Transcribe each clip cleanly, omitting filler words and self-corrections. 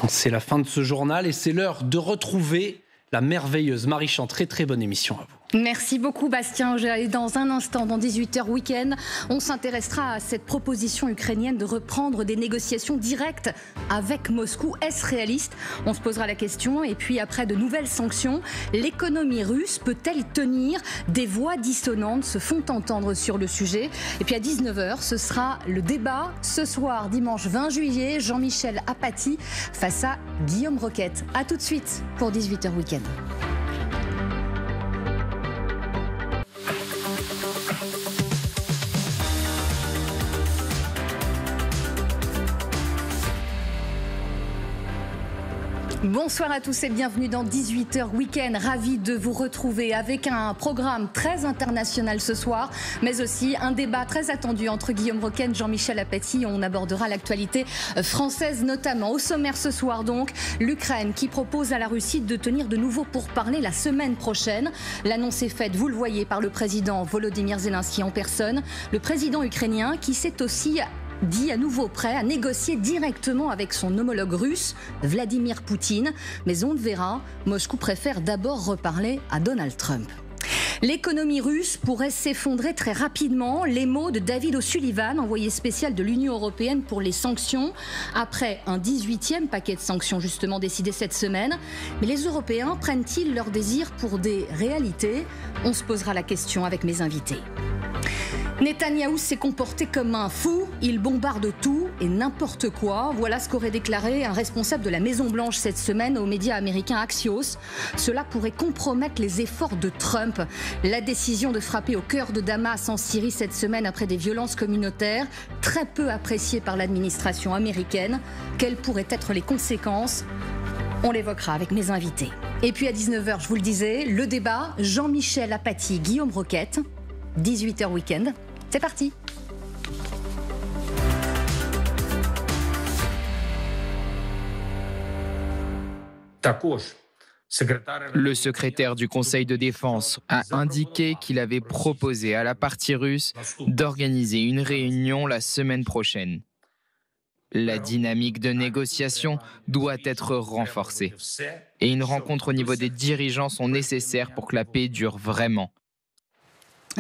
C'est la fin de ce journal et c'est l'heure de retrouver la merveilleuse Marie Chant. Très bonne émission à vous. Merci beaucoup Bastien. Dans un instant, dans 18h Week-end, on s'intéressera à cette proposition ukrainienne de reprendre des négociations directes avec Moscou. Est-ce réaliste? On se posera la question. Et puis après de nouvelles sanctions, l'économie russe peut-elle tenir? Des voix dissonantes se font entendre sur le sujet. Et puis à 19h, ce sera le débat. Ce soir, dimanche 20 juillet, Jean-Michel Apathy face à Guillaume Roquette. A tout de suite pour 18h Week-end. Bonsoir à tous et bienvenue dans 18h Week-end. Ravi de vous retrouver avec un programme très international ce soir, mais aussi un débat très attendu entre Guillaume Roquette et Jean-Michel Apathy. On abordera l'actualité française notamment. Au sommaire ce soir donc, l'Ukraine qui propose à la Russie de tenir de nouveau pourparlers la semaine prochaine. L'annonce est faite, vous le voyez, par le président Volodymyr Zelensky en personne. Le président ukrainien qui s'est aussi dit à nouveau prêt à négocier directement avec son homologue russe, Vladimir Poutine. Mais on le verra, Moscou préfère d'abord reparler à Donald Trump. L'économie russe pourrait s'effondrer très rapidement. Les mots de David O'Sullivan, envoyé spécial de l'Union européenne pour les sanctions, après un 18e paquet de sanctions justement décidé cette semaine. Mais les Européens prennent-ils leur désir pour des réalités? On se posera la question avec mes invités. Netanyahou s'est comporté comme un fou, il bombarde tout et n'importe quoi. Voilà ce qu'aurait déclaré un responsable de la Maison-Blanche cette semaine aux médias américains Axios. Cela pourrait compromettre les efforts de Trump. La décision de frapper au cœur de Damas en Syrie cette semaine après des violences communautaires, très peu appréciée par l'administration américaine. Quelles pourraient être les conséquences? On l'évoquera avec mes invités. Et puis à 19h, je vous le disais, le débat, Jean-Michel Apathy, Guillaume Roquette, 18h Week-end. C'est parti. Le secrétaire du Conseil de défense a indiqué qu'il avait proposé à la partie russe d'organiser une réunion la semaine prochaine. La dynamique de négociation doit être renforcée et une rencontre au niveau des dirigeants sont nécessaires pour que la paix dure vraiment.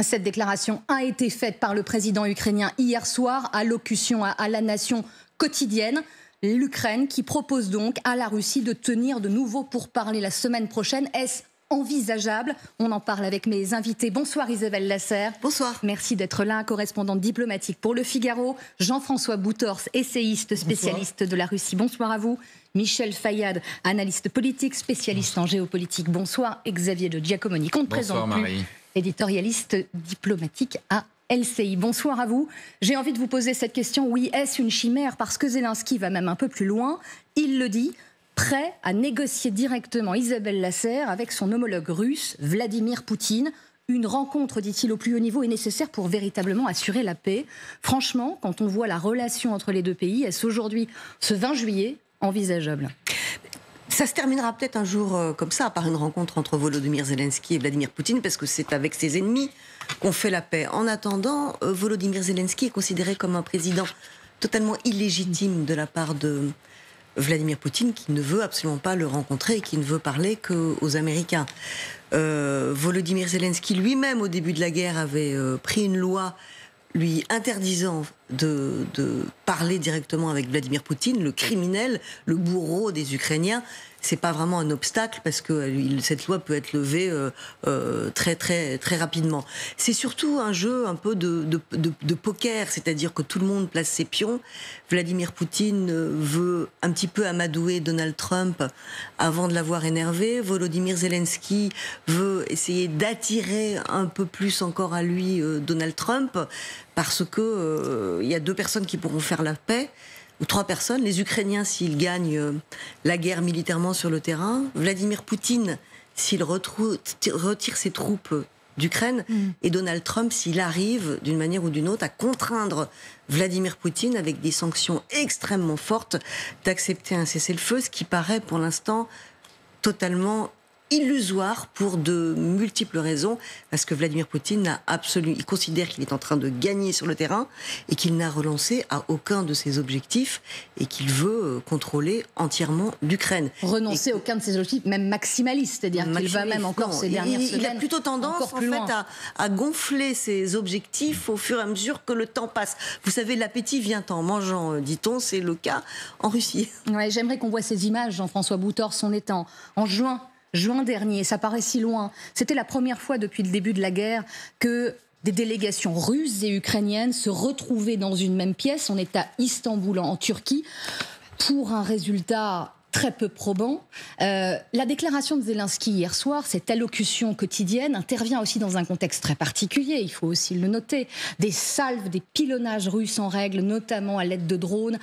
Cette déclaration a été faite par le président ukrainien hier soir, allocution à la nation quotidienne. L'Ukraine qui propose donc à la Russie de tenir de nouveau pourparlers la semaine prochaine. Est-ce envisageable? On en parle avec mes invités. Bonsoir Isabelle Lasserre. Bonsoir. Merci d'être là, correspondante diplomatique pour Le Figaro. Jean-François Boutors, essayiste, spécialiste de la Russie. Bonsoir à vous. Michel Fayad, analyste politique, spécialiste en géopolitique. Bonsoir. Xavier de Giacomoni, qu'on ne présente plus. Marie. Éditorialiste diplomatique à LCI. Bonsoir à vous. J'ai envie de vous poser cette question. Oui, est-ce une chimère? Parce que Zelensky va même un peu plus loin. Il le dit, prêt à négocier directement, Isabelle Lasserre, avec son homologue russe, Vladimir Poutine. Une rencontre, dit-il, au plus haut niveau est nécessaire pour véritablement assurer la paix. Franchement, quand on voit la relation entre les deux pays, est-ce aujourd'hui, ce 20 juillet, envisageable? Ça se terminera peut-être un jour comme ça, par une rencontre entre Volodymyr Zelensky et Vladimir Poutine, parce que c'est avec ses ennemis qu'on fait la paix. En attendant, Volodymyr Zelensky est considéré comme un président totalement illégitime de la part de Vladimir Poutine, qui ne veut absolument pas le rencontrer et qui ne veut parler qu'aux Américains. Volodymyr Zelensky lui-même, au début de la guerre, avait pris une loi lui interdisant de parler directement avec Vladimir Poutine, le criminel, le bourreau des Ukrainiens. C'est pas vraiment un obstacle parce que cette loi peut être levée très rapidement. C'est surtout un jeu un peu de poker, c'est-à-dire que tout le monde place ses pions. Vladimir Poutine veut un petit peu amadouer Donald Trump avant de l'avoir énervé. Volodymyr Zelensky veut essayer d'attirer un peu plus encore à lui Donald Trump parce que il y a deux personnes qui pourront faire la paix. Ou trois personnes, les Ukrainiens s'ils gagnent la guerre militairement sur le terrain, Vladimir Poutine s'il retire ses troupes d'Ukraine, et Donald Trump s'il arrive d'une manière ou d'une autre à contraindre Vladimir Poutine avec des sanctions extrêmement fortes d'accepter un cessez-le-feu, ce qui paraît pour l'instant totalement illusoire pour de multiples raisons, parce que Vladimir Poutine il considère qu'il est en train de gagner sur le terrain et qu'il n'a renoncé à aucun de ses objectifs et qu'il veut contrôler entièrement l'Ukraine. Renoncer à aucun de ses objectifs, même maximaliste, c'est-à-dire qu'il va même encore ces dernières semaines. Il a plutôt tendance en fait à gonfler ses objectifs au fur et à mesure que le temps passe. Vous savez, l'appétit vient en mangeant, dit-on, c'est le cas en Russie. Ouais, j'aimerais qu'on voit ces images, Jean-François Boutors, on est en juin dernier, ça paraît si loin. C'était la première fois depuis le début de la guerre que des délégations russes et ukrainiennes se retrouvaient dans une même pièce. On est à Istanbul, en Turquie, pour un résultat très peu probant. La déclaration de Zelensky hier soir, cette allocution quotidienne, intervient aussi dans un contexte très particulier, il faut aussi le noter. Des salves, des pilonnages russes en règle, notamment à l'aide de drones,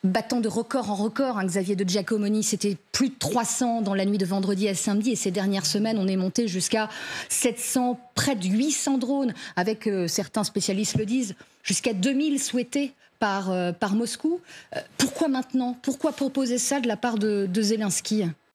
battant de record en record, Xavier de Giacomoni, c'était plus de 300 dans la nuit de vendredi à samedi, et ces dernières semaines, on est monté jusqu'à 700, près de 800 drones, avec, certains spécialistes le disent, jusqu'à 2000 souhaités par Moscou. Pourquoi maintenant ? Pourquoi proposer ça de la part de Zelensky ?